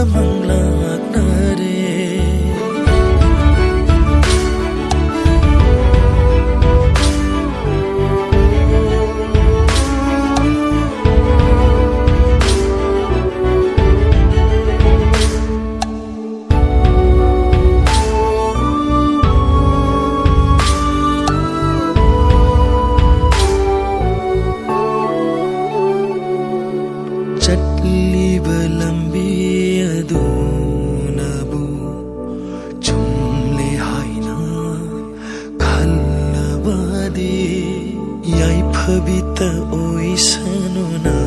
manglaknare चटलीबा लम्बी अदुनबु चुमले हाइना खल्लबादि याइफबिता ओइसनुना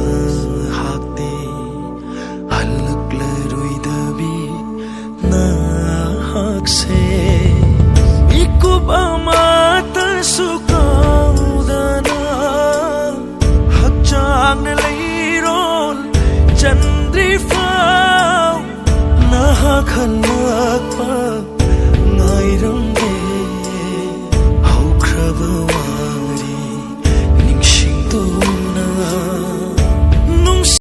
हाक्ते हल्लक्लरुइदबि ना हाक्से इकुब अमाता सुकाउदना हक्चांगले Chandri fau naha khalakpa ngairamge haukraba wari ningsing tuna